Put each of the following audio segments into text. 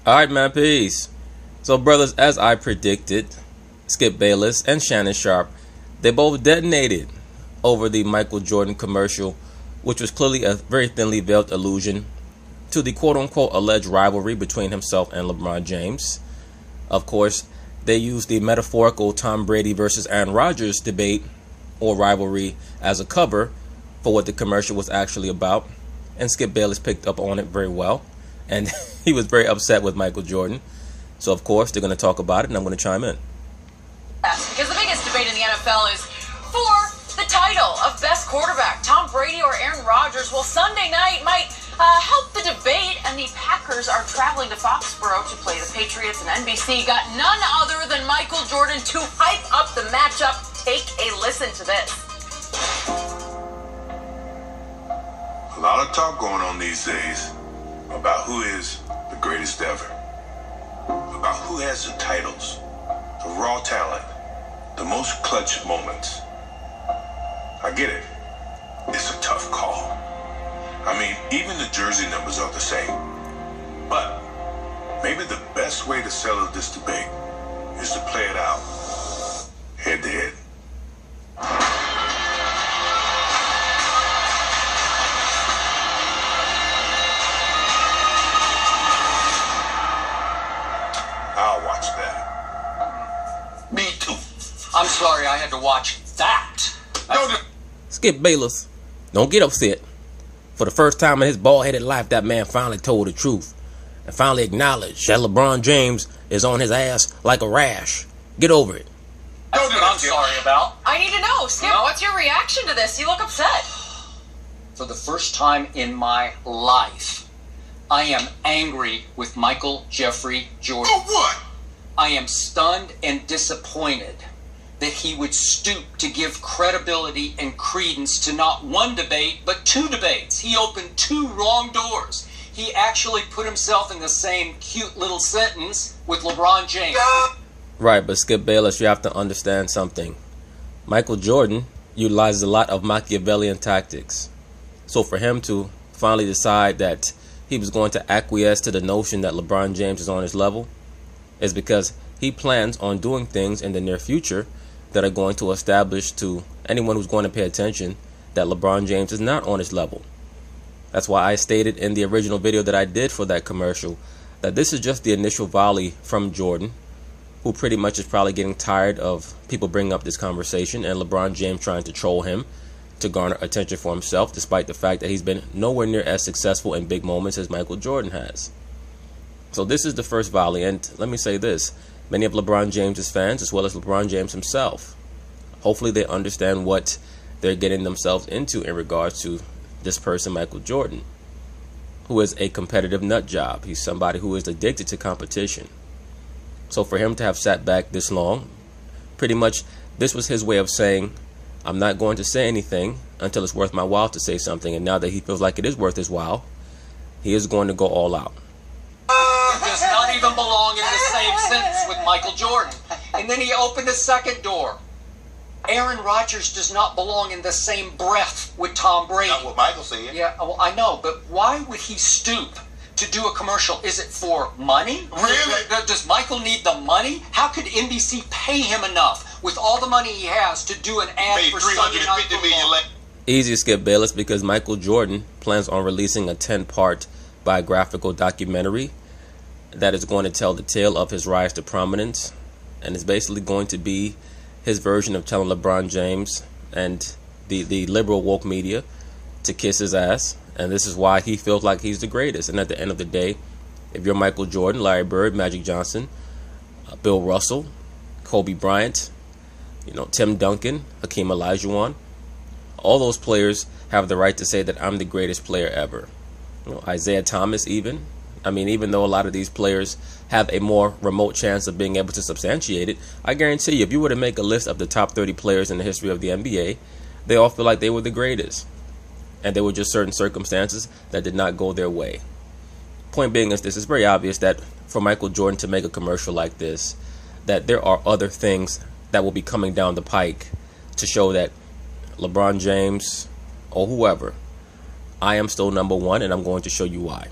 Alright, man, peace. So, brothers, as I predicted, Skip Bayless and Shannon Sharpe, they both detonated over the Michael Jordan commercial, which was clearly a very thinly veiled allusion to the quote-unquote alleged rivalry between himself and LeBron James. Of course, they used the metaphorical Tom Brady versus Aaron Rodgers debate or rivalry as a cover for what the commercial was actually about, and Skip Bayless picked up on it very well, and he was very upset with Michael Jordan. So of course they're going to talk about it, and I'm going to chime in. Yes, because the biggest debate in the NFL is for the title of best quarterback, Tom Brady or Aaron Rodgers. Well, Sunday night might help the debate, and the Packers are traveling to Foxborough to play the Patriots, and NBC got none other than Michael Jordan to hype up the matchup. Take a listen to this. A lot of talk going on these days about who is the greatest ever, about who has the titles, the raw talent, the most clutch moments. I get it. It's a tough call. I mean, even the jersey numbers are the same. But maybe the best way to settle this debate is to play it out head to head. I'll watch that. Me too. I'm sorry I had to watch that. Skip Bayless, don't get upset. For the first time in his bald-headed life, that man finally told the truth and finally acknowledged that LeBron James is on his ass like a rash. Get over it. That's what I'm sorry about. I need to know, Skip, what's your reaction to this? You look upset. For the first time in my life, I am angry with Michael Jeffrey Jordan. Oh, what? I am stunned and disappointed that he would stoop to give credibility and credence to not one debate, but two debates. He opened two wrong doors. He actually put himself in the same cute little sentence with LeBron James. Right, but Skip Bayless, you have to understand something. Michael Jordan utilizes a lot of Machiavellian tactics. So for him to finally decide that he was going to acquiesce to the notion that LeBron James is on his level is because he plans on doing things in the near future that are going to establish to anyone who's going to pay attention that LeBron James is not on his level. That's why I stated in the original video that I did for that commercial that this is just the initial volley from Jordan, who pretty much is probably getting tired of people bringing up this conversation and LeBron James trying to troll him to garner attention for himself, despite the fact that he's been nowhere near as successful in big moments as Michael Jordan has. So this is the first volley, and let me say this. Many of LeBron James's fans, as well as LeBron James himself, hopefully they understand what they're getting themselves into in regards to this person, Michael Jordan, who is a competitive nut job. He's somebody who is addicted to competition. So for him to have sat back this long, pretty much this was his way of saying, I'm not going to say anything until it's worth my while to say something. And now that he feels like it is worth his while, he is going to go all out. It does not even belong in the same sentence with Michael Jordan. And then he opened a second door. Aaron Rodgers does not belong in the same breath with Tom Brady. Not what Michael said. Yeah, well, I know, but why would he stoop to do a commercial? Is it for money? Really? Does Michael need the money? How could NBC pay him enough with all the money he has to do an ad for Sunday Night Football? Easy, Skip Bayless, because Michael Jordan plans on releasing a 10-part biographical documentary that is going to tell the tale of his rise to prominence, and it's basically going to be his version of telling LeBron James and the liberal woke media to kiss his ass, and this is why he feels like he's the greatest. And at the end of the day, if you're Michael Jordan, Larry Bird, Magic Johnson, Bill Russell, Kobe Bryant, Tim Duncan, Hakeem Olajuwon, all those players have the right to say that I'm the greatest player ever. Isaiah Thomas even. I mean, even though a lot of these players have a more remote chance of being able to substantiate it, I guarantee you, if you were to make a list of the top 30 players in the history of the NBA, they all feel like they were the greatest. And there were just certain circumstances that did not go their way. Point being is this, it's very obvious that for Michael Jordan to make a commercial like this, that there are other things that will be coming down the pike to show that LeBron James or whoever, I am still number one, and I'm going to show you why.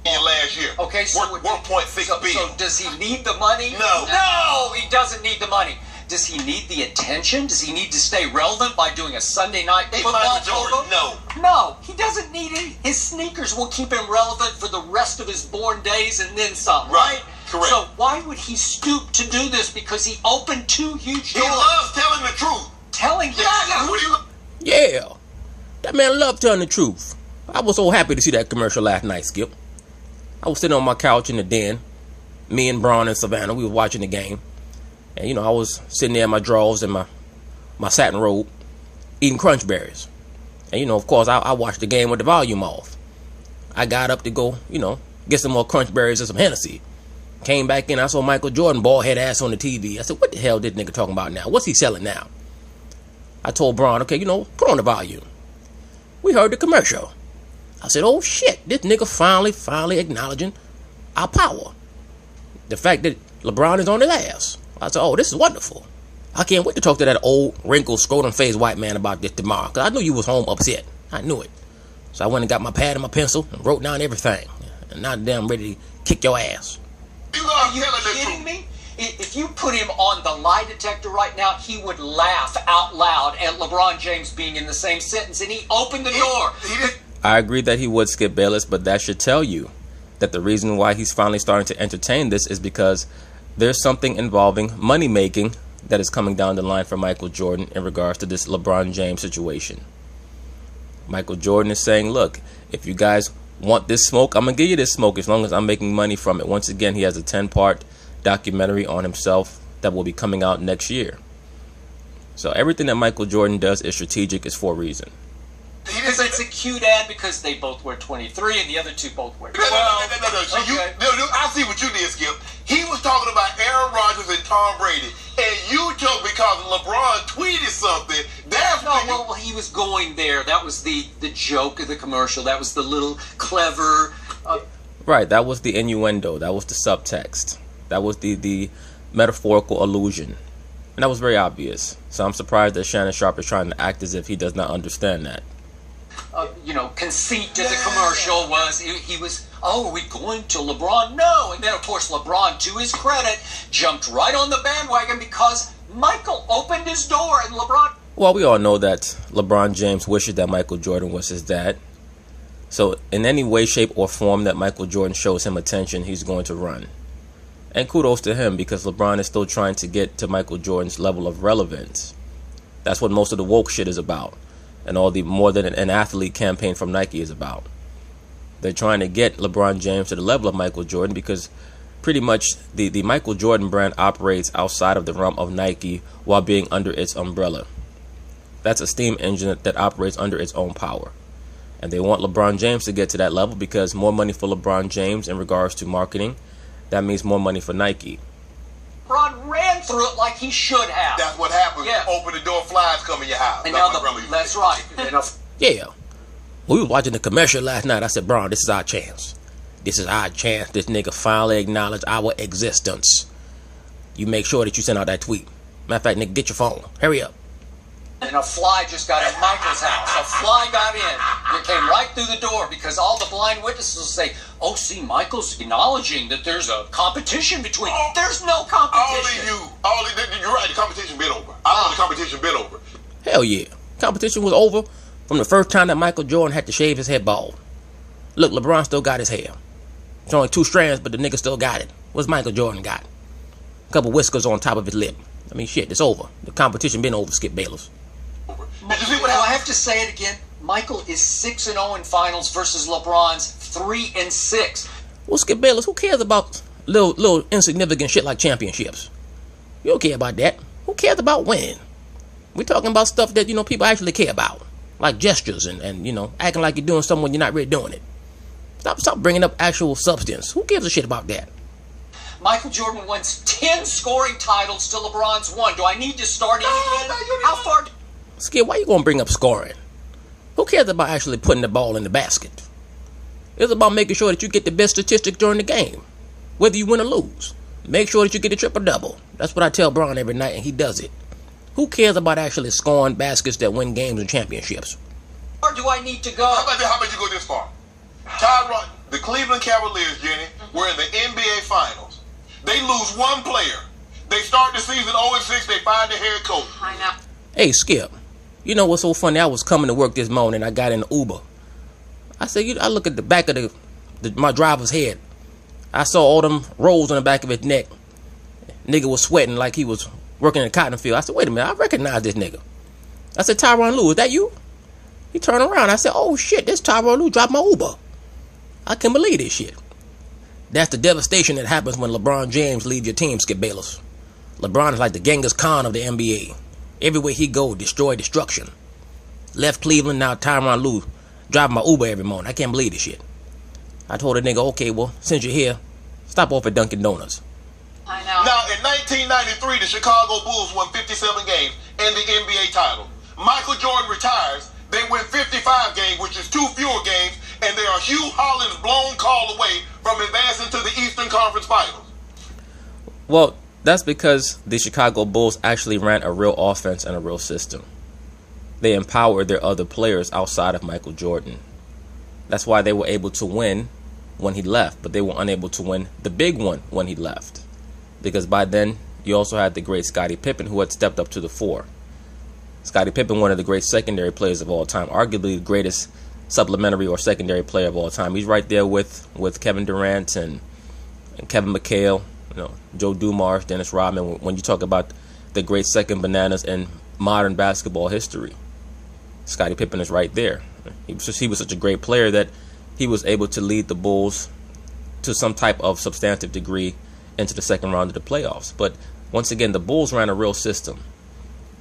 Your last last year. Okay, so worth $1.6 billion. So does he need the money? No. No, he doesn't need the money. Does he need the attention? Does he need to stay relevant by doing a Sunday night football program? No. No, he doesn't need it. His sneakers will keep him relevant for the rest of his born days and then some, right? Correct. So why would he stoop to do this? Because he opened 2 huge doors. He loves telling the truth. Telling the truth? Yeah, that man loved telling the truth. I was so happy to see that commercial last night, Skip. I was sitting on my couch in the den, me and Braun and Savannah, we were watching the game. And, you know, I was sitting there in my drawers and my satin robe, eating Crunch Berries. And, you know, of course, I watched the game with the volume off. I got up to go, you know, get some more Crunch Berries and some Hennessy. Came back in, I saw Michael Jordan, bald head ass on the TV. I said, what the hell this nigga talking about now? What's he selling now? I told Braun, okay, you know, put on the volume. We heard the commercial. I said, oh shit, this nigga finally acknowledging our power. The fact that LeBron is on his ass. I said, oh, this is wonderful. I can't wait to talk to that old, wrinkled, scrotum-faced white man about this tomorrow. Because I knew you was home upset. I knew it. So I went and got my pad and my pencil and wrote down everything. And now damn ready to kick your ass. Are you kidding me? If you put him on the lie detector right now, he would laugh out loud at LeBron James being in the same sentence. And he opened the door. I agree that he would, Skip Bayless, but that should tell you that the reason why he's finally starting to entertain this is because there's something involving money making that is coming down the line for Michael Jordan in regards to this LeBron James situation. Michael Jordan is saying, look, if you guys want this smoke, I'm going to give you this smoke as long as I'm making money from it. Once again, he has a 10-part documentary on himself that will be coming out next year. So everything that Michael Jordan does is strategic, is for a reason. Because it's a cute ad because they both wear 23 and the other two both wear 12. No. So Okay. I see what you did, Skip. He was talking about Aaron Rodgers and Tom Brady, and you took because LeBron tweeted something. That's No, well, he was going there. That was the joke of the commercial. That was the little clever. Right, that was the innuendo. That was the subtext. That was the metaphorical allusion. And that was very obvious. So I'm surprised that Shannon Sharpe is trying to act as if he does not understand that. Conceit to the commercial was he was, oh, are we going to LeBron? No. And then, of course, LeBron, to his credit, jumped right on the bandwagon because Michael opened his door and LeBron. Well, we all know that LeBron James wishes that Michael Jordan was his dad. So in any way, shape, or form that Michael Jordan shows him attention, he's going to run. And kudos to him, because LeBron is still trying to get to Michael Jordan's level of relevance. That's what most of the woke shit is about. And all the more than an athlete campaign from Nike is about. They're trying to get LeBron James to the level of Michael Jordan because pretty much the Michael Jordan brand operates outside of the realm of Nike while being under its umbrella. That's a steam engine that operates under its own power. And they want LeBron James to get to that level because more money for LeBron James in regards to marketing, that means more money for Nike. LeBron ran through it like he should have. That's what happens. Yeah. Open the door, flies come in your house. And now that's right. Yeah. We were watching the commercial last night. I said, Braun, this is our chance. This is our chance. This nigga finally acknowledged our existence. You make sure that you send out that tweet. Matter of fact, nigga, get your phone. Hurry up. And a fly just got in Michael's house. A fly got in. It came right through the door because all the blind witnesses will say, oh, see, Michael's acknowledging that there's a competition between. There's no competition. You're right, the competition been over. I know the competition been over. Hell yeah. Competition was over from the first time that Michael Jordan had to shave his head bald. Look, LeBron still got his hair. It's only 2 strands, but the nigga still got it. What's Michael Jordan got? A couple whiskers on top of his lip. I mean, shit, it's over. The competition been over, Skip Bayless. Did you see what Do I happened? have to say it again? Michael is 6-0 in finals versus LeBron's 3-6. Well, Skip Bayless, who cares about little insignificant shit like championships? You don't care about that. Who cares about winning? We're talking about stuff that, people actually care about. Like gestures and acting like you're doing something when you're not really doing it. Stop bringing up actual substance. Who gives a shit about that? Michael Jordan wins 10 scoring titles to LeBron's 1. Do I need to start it again? How far? Skip, why you gonna bring up scoring? Who cares about actually putting the ball in the basket? It's about making sure that you get the best statistics during the game, whether you win or lose. Make sure that you get a triple-double. That's what I tell Braun every night, and he does it. Who cares about actually scoring baskets that win games and championships? Or do I need to go? How about you go this far? Tyrod, The Cleveland Cavaliers, Jenny, were in the NBA Finals. They lose one player. They start the season 0-6. They find the head coach. I know. Hey, Skip, you know what's so funny? I was coming to work this morning. I got in the Uber. I said, I look at the back of my driver's head. I saw all them rolls on the back of his neck. Nigga was sweating like he was working in a cotton field. I said, wait a minute, I recognize this nigga. I said, Tyronn Lue, is that you? He turned around. I said, oh shit, this Tyronn Lue dropped my Uber. I can't believe this shit. That's the devastation that happens when LeBron James leads your team, Skip Bayless. LeBron is like the Genghis Khan of the NBA. Everywhere he go, destroy, destruction. Left Cleveland, now Tyronn Lue driving my Uber every morning. I can't believe this shit. I told the nigga, okay, well, since you're here, stop off at Dunkin' Donuts. I know. Now, in 1993, the Chicago Bulls won 57 games and the NBA title. Michael Jordan retires. They win 55 games, which is 2 fewer games, and they are Hugh Holland's blown call away from advancing to the Eastern Conference Finals. Well, that's because the Chicago Bulls actually ran a real offense and a real system. They empowered their other players outside of Michael Jordan. That's why they were able to win when he left, but they were unable to win the big one when he left. Because by then, you also had the great Scottie Pippen, who had stepped up to the fore. Scottie Pippen, one of the great secondary players of all time, arguably the greatest supplementary or secondary player of all time. He's right there with Kevin Durant and Kevin McHale, Joe Dumars, Dennis Rodman. When you talk about the great second bananas in modern basketball history, Scottie Pippen is right there. He was such a great player that he was able to lead the Bulls to some type of substantive degree into the second round of the playoffs. But once again, the Bulls ran a real system.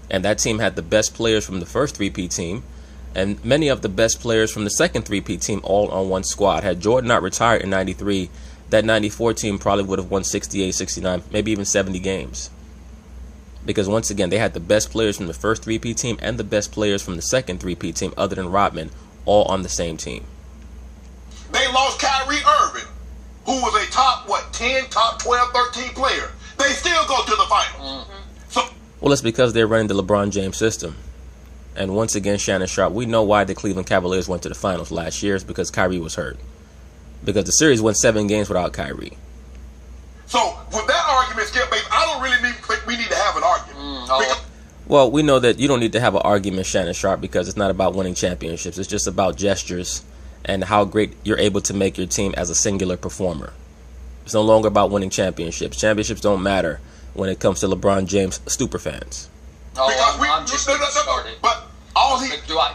And that team had the best players from the first 3P team and many of the best players from the second 3P team all on one squad. Had Jordan not retired in 93, that 94 team probably would have won 68, 69, maybe even 70 games. Because once again, they had the best players from the first 3P team and the best players from the second 3P team, other than Rodman, all on the same team. They lost Kyrie Irving, who was a top 10, top 12, 13 player. They still go to the finals. Well, it's because they're running the LeBron James system. And once again, Shannon Sharp, we know why the Cleveland Cavaliers went to the finals last year. It's because Kyrie was hurt. Because the series went 7 games without Kyrie. So, with that argument, Skip Bates, I don't really think we need to have an argument. Well, we know that you don't need to have an argument, Shannon Sharp, because it's not about winning championships. It's just about gestures and how great you're able to make your team as a singular performer. It's no longer about winning championships. Championships don't matter when it comes to LeBron James superfans. I'm just getting started. But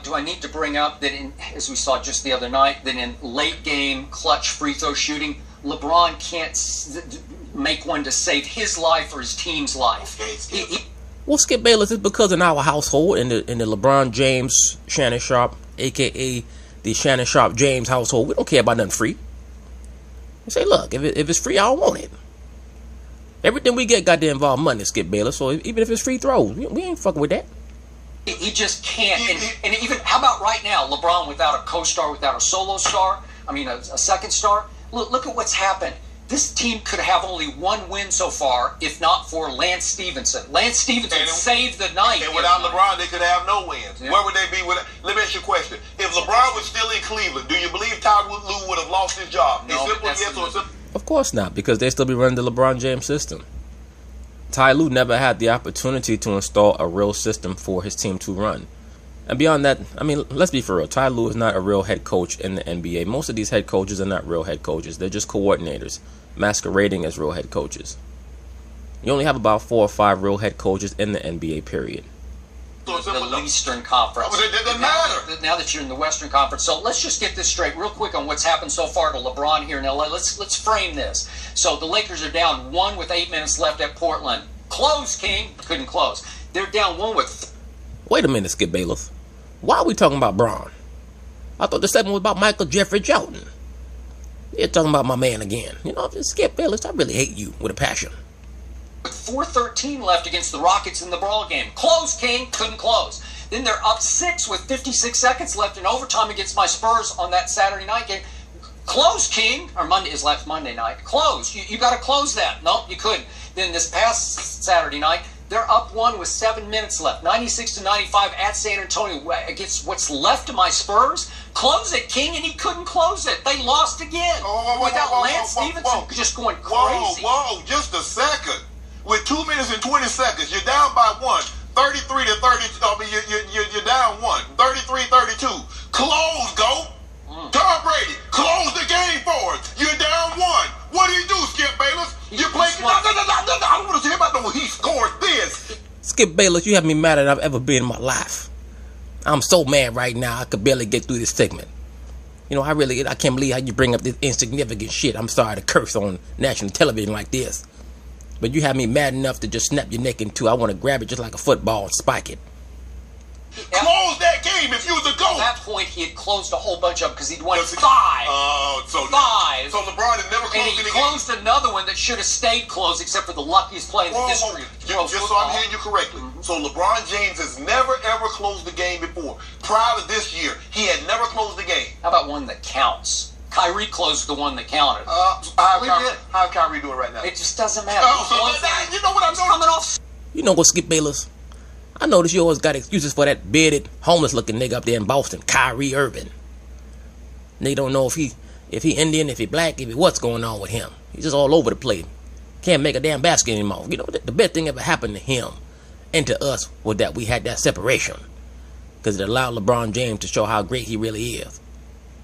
do I need to bring up that, as we saw just the other night, that in late game clutch free throw shooting, LeBron can't make one to save his life or his team's life. Well, Skip Bayless, it's because in our household, in the LeBron James Shannon Sharp, a.k.a. the Shannon Sharp James household, we don't care about nothing free. We say, look, if it's free, I don't want it. Everything we get got to involve money, Skip Bayless. So even if it's free throws, we ain't fucking with that. He just can't. And even, how about right now, LeBron without a co-star, without a solo star, a second star? Look at what's happened. This team could have only one win so far, if not for Lance Stevenson. Lance Stevenson saved the night. And without LeBron, they could have no wins. Yeah. Where would they be? Let me ask you a question. If LeBron was still in Cleveland, do you believe Tyronn Lue would have lost his job? No, Of course not, because they still be running the LeBron James system. Ty Lue never had the opportunity to install a real system for his team to run. And beyond that, let's be for real. Ty Lue is not a real head coach in the NBA. Most of these head coaches are not real head coaches. They're just coordinators, masquerading as real head coaches. You only have about 4 or 5 real head coaches in the NBA, period. The Eastern Conference. Now that you're in the Western Conference. So let's just get this straight real quick on what's happened so far to LeBron here in LA. Let's frame this. So the Lakers are down 1 with 8 minutes left at Portland. Close, King. Couldn't close. They're down 1 with... Wait a minute, Skip Bayless. Why are we talking about Bron? I thought the segment was about Michael Jeffrey Jordan. You're talking about my man again. Skip Bayless, I really hate you with a passion. With 4:13 left against the Rockets in the brawl game. Close, King. Couldn't close. Then they're up 6 with 56 seconds left in overtime against my Spurs on that Saturday night game. Close, King. Or his last Monday night. Close. You got to close that. Nope, you couldn't. Then this past Saturday night, They're up one with 7 minutes left. 96-95 at San Antonio against what's left of my Spurs. Close it, King, and he couldn't close it. They lost again. Without Lance Stevenson just going crazy. Whoa, just a second. With 2 minutes and 20 seconds, you're down by one. 33 to 30. I mean, you're down one. 33-32. Close, go. Tom Brady, close the game for us. You're down one. What do you do, Skip Bayless? You play. No, I don't want to hear about no. He scored this. Skip Bayless, you have me madder than I've ever been in my life. I'm so mad right now I could barely get through this segment. You know, I can't believe how you bring up this insignificant shit. I'm sorry to curse on national television like this. But you have me mad enough to just snap your neck in two. I want to grab it just like a football and spike it. Close that game if you was a goal. At that point, he had closed a whole bunch of them because he'd won 5. So 5. So LeBron had never closed and he any closed another one that should have stayed closed, except for the luckiest play in the history of just so I'm hearing you correctly. So LeBron James has never ever closed the game before. Prior to this year, he had never closed the game. How about one that counts? Kyrie closed the one that counted. How Kyrie doing right now? It just doesn't matter. You know what I'm coming off. You know what, Skip Bayless? I notice you always got excuses for that bearded, homeless-looking nigga up there in Boston, Kyrie Irving. They don't know if he Indian, if he black, if he what's going on with him. He's just all over the place. Can't make a damn basket anymore. You know, the best thing ever happened to him and to us was that we had that separation. Because it allowed LeBron James to show how great he really is.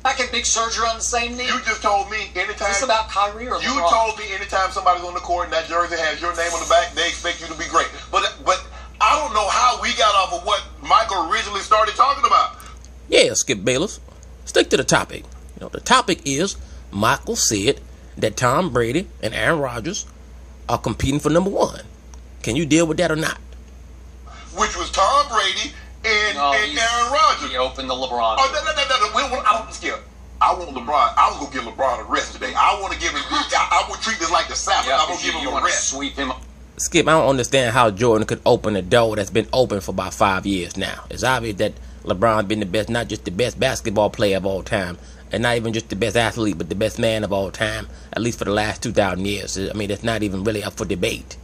Back at Big Surgery on the same knee. You just told me anytime. Is this about Kyrie or LeBron? You told me anytime somebody's on the court and that jersey has your name on the back, they expect you to be great. But I don't know how we got off of what Michael originally started talking about. Yeah, Skip Bayless. Stick to the topic. You know, the topic is Michael said that Tom Brady and Aaron Rodgers are competing for number 1. Can you deal with that or not? Which was Tom Brady and Aaron Rodgers. He opened the LeBron. No. I don't Skip. I want LeBron. I was gonna give LeBron a rest today. I want to give him. I would treat this like the Sabbath. I'm gonna give him a rest. Sweep him. Skip, I don't understand how Jordan could open a door that's been open for about 5 years now. It's obvious that LeBron's been the best, not just the best basketball player of all time, and not even just the best athlete, but the best man of all time, at least for the last 2,000 years. I mean, it's not even really up for debate.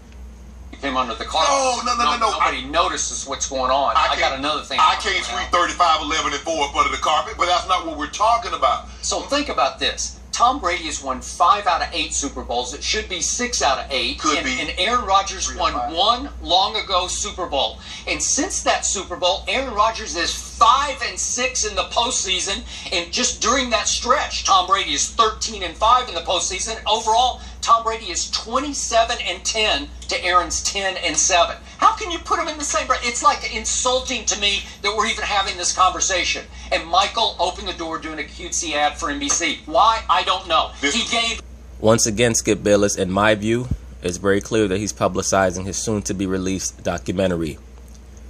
He came under the carpet. No. Nobody notices what's going on. I got another thing. I can't sweep 35, 11, and 4 up under the carpet, but that's not what we're talking about. So think about this. Tom Brady has won 5 out of 8 Super Bowls. It should be 6 out of 8. And Aaron Rodgers won 1 long ago Super Bowl. And since that Super Bowl, Aaron Rodgers is 5-6 in the postseason. And just during that stretch, Tom Brady is 13-5 in the postseason. Overall, Tom Brady is 27-10 to Aaron's 10-7. How can you put them in the same breath? It's like insulting to me that we're even having this conversation. And Michael opened the door doing a cutesy ad for NBC. Why? I don't know. He gave... Once again, Skip Bayless, in my view, it's very clear that he's publicizing his soon-to-be-released documentary.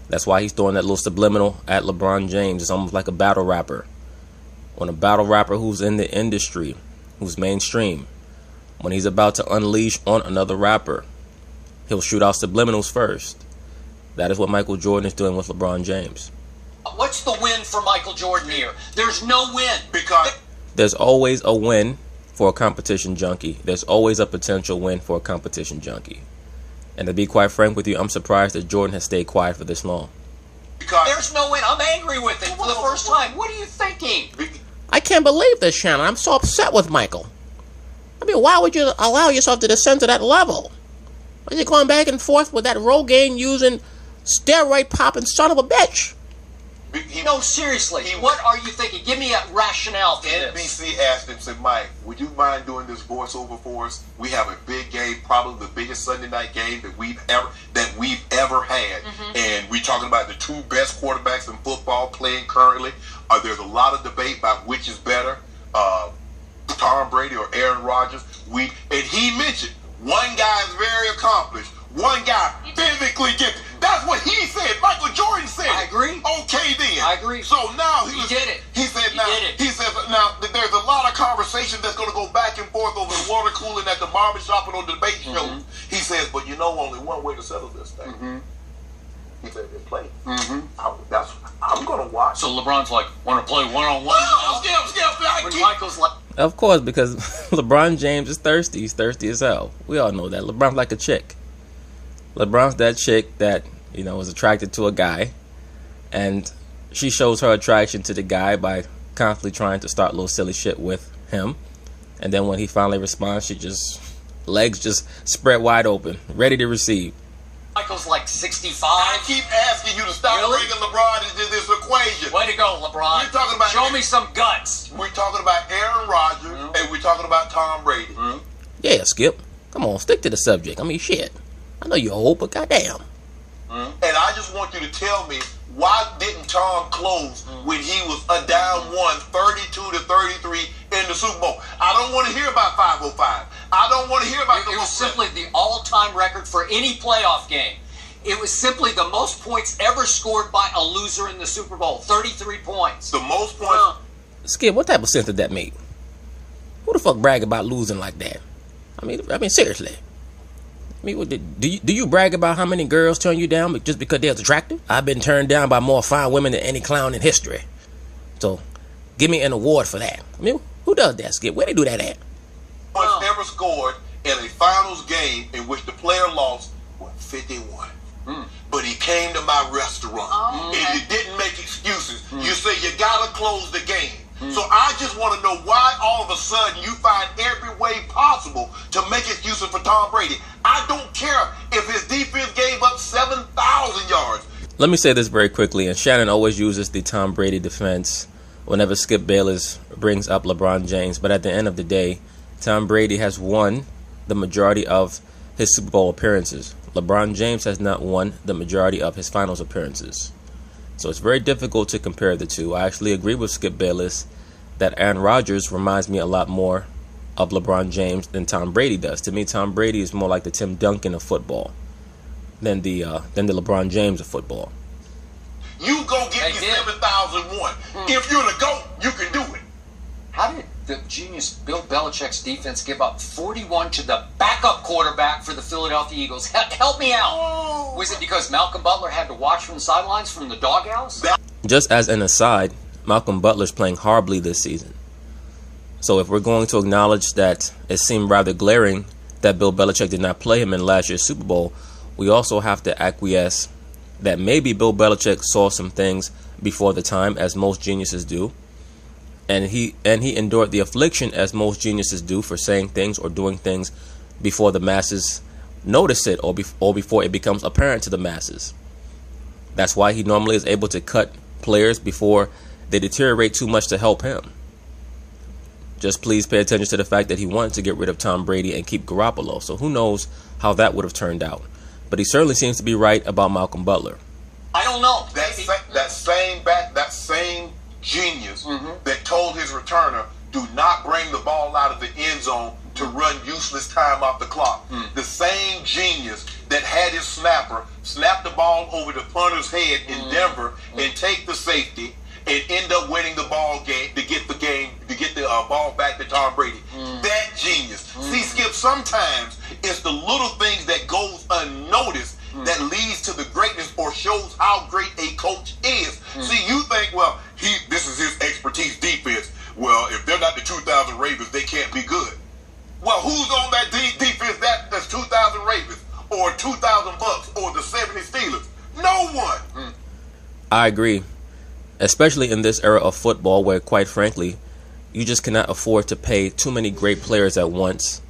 That's why he's throwing that little subliminal at LeBron James. It's almost like a battle rapper. When a battle rapper who's in the industry, who's mainstream, when he's about to unleash on another rapper, he'll shoot out subliminals first. That is what Michael Jordan is doing with LeBron James. What's the win for Michael Jordan here? There's no win. Because there's always a win for a competition junkie. There's always a potential win for a competition junkie. And to be quite frank with you, I'm surprised that Jordan has stayed quiet for this long. Because there's no win. I'm angry with it for the first time. What are you thinking? I can't believe this, Shannon. I'm so upset with Michael. I mean, why would you allow yourself to descend to that level? Are you going back and forth with that Rogaine using steroid popping son of a bitch? No, seriously. What are you thinking? Give me a rationale for this. NBC asked him, said, Mike, would you mind doing this voiceover for us? We have a big game, probably the biggest Sunday night game that we've ever had. And we're talking about the 2 best quarterbacks in football playing currently. There's a lot of debate about which is better, Tom Brady or Aaron Rodgers. And he mentioned one guy is very accomplished, one guy physically gifted. That's what he said. Michael Jordan said. I agree. Okay, then. I agree. So now he did it. He said now there's a lot of conversation that's going to go back and forth over the water cooling at the barbershop and on the debate show. He says, but you know, only one way to settle this thing. He said, play. I'm going to watch. So LeBron's like, want to play one-on-one? When Michael's like... Of course, because LeBron James is thirsty. He's thirsty as hell. We all know that. LeBron's like a chick. LeBron's that chick that, you know, is attracted to a guy, and she shows her attraction to the guy by constantly trying to start little silly shit with him. And then when he finally responds, she just, legs just spread wide open, ready to receive. Michael's like 65. I keep asking you to stop bringing LeBron into this equation. Way to go, LeBron. We're talking about Show me some guts. We're talking about Aaron Rodgers, and we're talking about Tom Brady. Yeah, Skip. Come on, stick to the subject. I mean, shit. I know you're old, but goddamn. And I just want you to tell me, why didn't Tom close when he was a down 32-33 in the Super Bowl? I don't want to hear about 505. I don't want to hear about It was simply the all-time record for any playoff game. It was simply the most points ever scored by a loser in the Super Bowl. 33 points. The most points. Skip, what type of sense did that make? Who the fuck brag about losing like that? I mean, seriously. I mean, do you brag about how many girls turn you down just because they're attractive? I've been turned down by more fine women than any clown in history. So, give me an award for that. I mean, who does that, Skip? Where they do that at? Points ever scored in a finals game in which the player lost was 51. But he came to my restaurant, and you didn't make excuses. You say you gotta close the game. So I just want to know why all of a sudden you find every way possible to make excuses for Tom Brady. I don't care if his defense gave up 7,000 yards. Let me say this very quickly, and Shannon always uses the Tom Brady defense whenever Skip Bayless brings up LeBron James. But at the end of the day, Tom Brady has won the majority of his Super Bowl appearances. LeBron James has not won the majority of his finals appearances. So it's very difficult to compare the two. I actually agree with Skip Bayless that Aaron Rodgers reminds me a lot more of LeBron James than Tom Brady does. To me, Tom Brady is more like the Tim Duncan of football than the LeBron James of football. You go get me 7,001. If you're the GOAT, you can do it. How did the genius Bill Belichick's defense give up 41 to the backup quarterback for the Philadelphia Eagles? Help me out. Was it because Malcolm Butler had to watch from the sidelines from the doghouse? Just as an aside, Malcolm Butler's playing horribly this season. So if we're going to acknowledge that it seemed rather glaring that Bill Belichick did not play him in last year's Super Bowl, we also have to acquiesce that maybe Bill Belichick saw some things before the time, as most geniuses do. And he endured the affliction, as most geniuses do, for saying things or doing things before the masses notice it or before it becomes apparent to the masses. That's why he normally is able to cut players before they deteriorate too much to help him. Just please pay attention to the fact that he wanted to get rid of Tom Brady and keep Garoppolo. So who knows how that would have turned out. But he certainly seems to be right about Malcolm Butler. I don't know. That same genius that told his returner, do not bring the ball out of the end zone to run useless time off the clock. The same genius that had his snapper snap the ball over the punter's head in Denver and take the safety and end up winning the ball game to get the ball back to Tom Brady. That genius. See, Skip, sometimes it's the little things that goes unnoticed that leads to the greatness or shows how great a coach is. See, you think, well, this is his expertise, defense. Well, if they're not the 2,000 Ravens, they can't be good. Well, who's on that defense that's 2,000 Ravens or 2,000 Bucks or the 70 Steelers? No one. I agree. Especially in this era of football where, quite frankly, you just cannot afford to pay too many great players at once.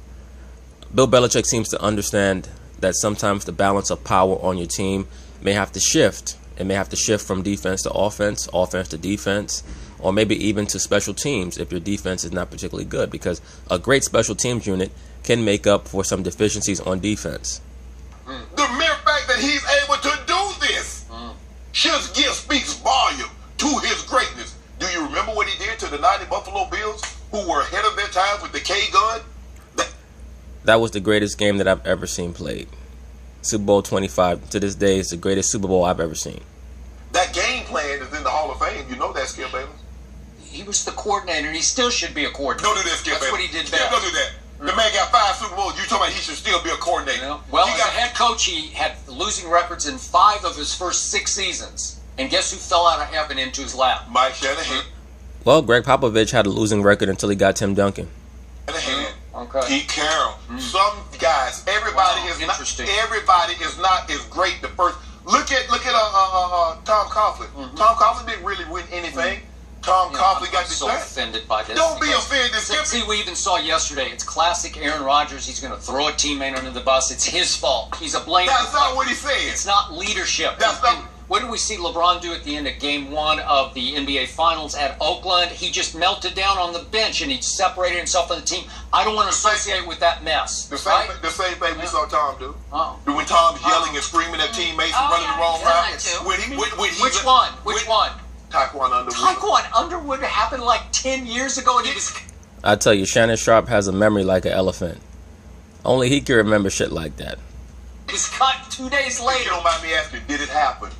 Bill Belichick seems to understand that sometimes the balance of power on your team may have to shift. It may have to shift from defense to offense, offense to defense, or maybe even to special teams if your defense is not particularly good, because a great special teams unit can make up for some deficiencies on defense. The mere fact that he's able to do this speaks volume to his greatness. Do you remember what he did to the 90 Buffalo Bills, who were ahead of their time with the K-gun? That was the greatest game that I've ever seen played. Super Bowl 25, to this day, is the greatest Super Bowl I've ever seen. That game plan is in the Hall of Fame. You know that, Skip Bayless? He was the coordinator, and he still should be a coordinator. Don't do that, Skip That's Bayless. what he did Skip, best. don't do that. The man got 5 Super Bowls. You talking about he should still be a coordinator? You know? Well, as a head coach, he had losing records in 5 of his first 6 seasons. And guess who fell out of heaven into his lap? Mike Shanahan. Well, Greg Popovich had a losing record until he got Tim Duncan. Shanahan. Okay. Pete Carroll. Some guys. Everybody is not. Everybody is not as great. The first. Look at Tom Coughlin. Tom Coughlin didn't really win anything. Tom Coughlin got the so offended by this. Don't be offended. See, we even saw yesterday. It's classic Aaron Rodgers. He's going to throw a teammate under the bus. It's his fault. He's a blame. That's not what he said. It's not leadership. That's not. What did we see LeBron do at the end of Game 1 of the NBA Finals at Oakland? He just melted down on the bench and he separated himself from the team. I don't want to associate with that mess. The same thing we saw Tom do. Oh. When Tom's yelling and screaming at teammates and running the wrong route. Which one? Taekwon Underwood. Taekwon Underwood happened like 10 years ago, and he was. I tell you, Shannon Sharp has a memory like an elephant. Only he can remember shit like that. He was cut 2 days later. If you don't mind me asking, did it happen?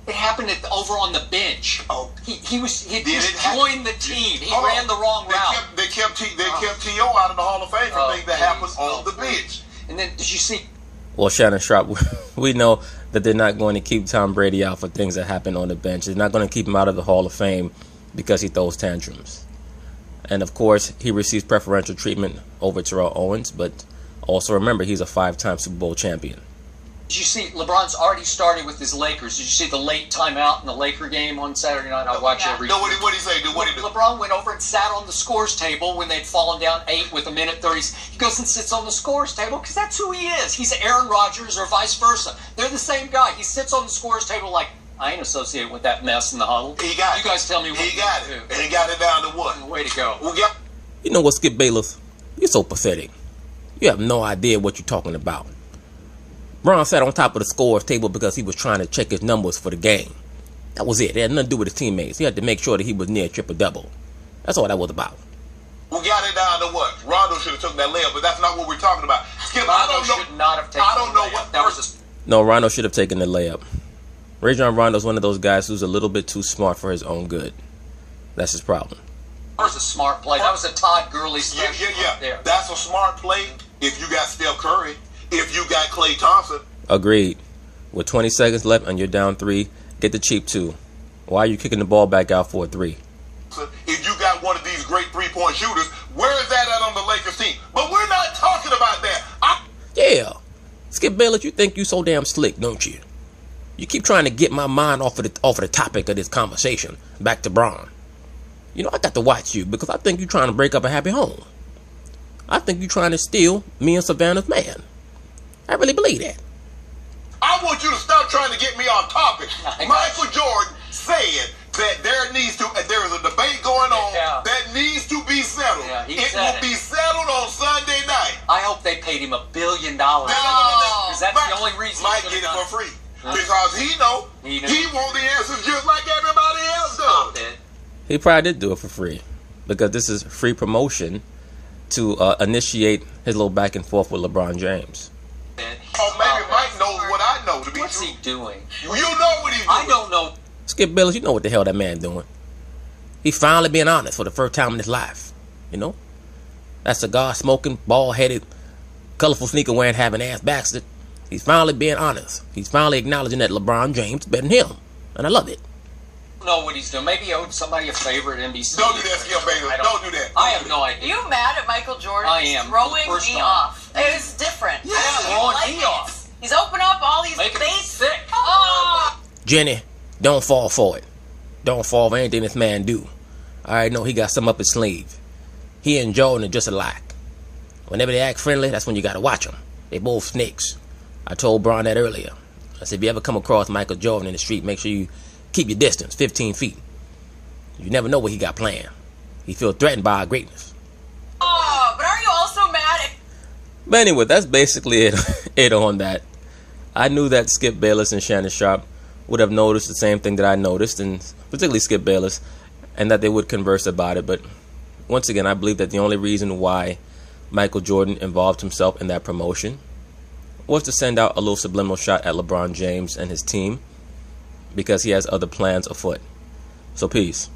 It happened over on the bench. Oh, he just joined the team. He ran the wrong route. They kept T.O. out of the Hall of Fame for things that happened on the bench. And then did you see? Well, Shannon Sharp, we know that they're not going to keep Tom Brady out for things that happen on the bench. They're not going to keep him out of the Hall of Fame because he throws tantrums. And, of course, he receives preferential treatment over Terrell Owens. But also remember, he's a 5-time Super Bowl champion. Did you see LeBron's already started with his Lakers? Did you see the late timeout in the Laker game on Saturday night? I watch every. No, what did he say? LeBron went over and sat on the scores table when they'd fallen down 8 with 1:30. He goes and sits on the scores table because that's who he is. He's Aaron Rodgers or vice versa. They're the same guy. He sits on the scores table like, I ain't associated with that mess in the huddle. He got it. You guys tell me what he got it. And he got it down to what? Way to go. You know what, Skip Bayless? You're so pathetic. You have no idea what you're talking about. Bron sat on top of the scores table because he was trying to check his numbers for the game. That was it. It had nothing to do with his teammates. He had to make sure that he was near triple-double. That's all that was about. We got it down to what? Rondo should have took that layup, but that's not what we're talking about. Skip, Rondo should not have taken I don't know layup. what that was. No, Rondo should have taken the layup. Rajon Rondo's one of those guys who's a little bit too smart for his own good. That's his problem. That was a smart play. That was a Todd Gurley special. Yeah. That's a smart play if you got Steph Curry. If you got Klay Thompson. Agreed. With 20 seconds left and you're down 3, get the cheap 2. Why are you kicking the ball back out for a 3? If you got one of these great three-point shooters, where is that at on the Lakers team? But we're not talking about that. Yeah. Skip Bayless, you think you so damn slick, don't you? You keep trying to get my mind off of the topic of this conversation. Back to Bron. You know, I got to watch you because I think you're trying to break up a happy home. I think you're trying to steal me and Savannah's man. I really believe that. I want you to stop trying to get me off topic. Michael Jordan said that there is a debate going on that needs to be settled. It will be settled on Sunday night. I hope they paid him $1 billion. Because that's the only reason Mike get it for free. Because he wants the answers just like everybody else does. He probably did do it for free. Because this is free promotion to initiate his little back and forth with LeBron James. Oh, maybe Mike knows what I know to be What's true. he doing? You know what he's doing. I don't know. Skip Bayless, you know what the hell that man doing. He finally being honest for the first time in his life. You know? That cigar-smoking, bald-headed, colorful sneaker-wearing, having ass bastard. He's finally being honest. He's finally acknowledging that LeBron James is better than him. And I love it. I don't know what he's doing. Maybe he owed somebody a favor at NBC. Don't do that, Skip Bayless. Don't do that. I have no idea. You mad at Michael Jordan? I am. Throwing me off. It's different. Yeah, throwing me off. He's opened up all these bases. Sick. Jenny, don't fall for it. Don't fall for anything this man do. I already know he got something up his sleeve. He and Jordan are just alike. Whenever they act friendly, that's when you gotta watch them. They both snakes. I told Bron that earlier. I said, if you ever come across Michael Jordan in the street, make sure you keep your distance, 15 feet. You never know what he got planned. He feels threatened by our greatness. Oh, but are you also mad at... But anyway, that's basically it on that. I knew that Skip Bayless and Shannon Sharp would have noticed the same thing that I noticed, and particularly Skip Bayless, and that they would converse about it. But once again, I believe that the only reason why Michael Jordan involved himself in that promotion was to send out a little subliminal shot at LeBron James and his team because he has other plans afoot. So peace.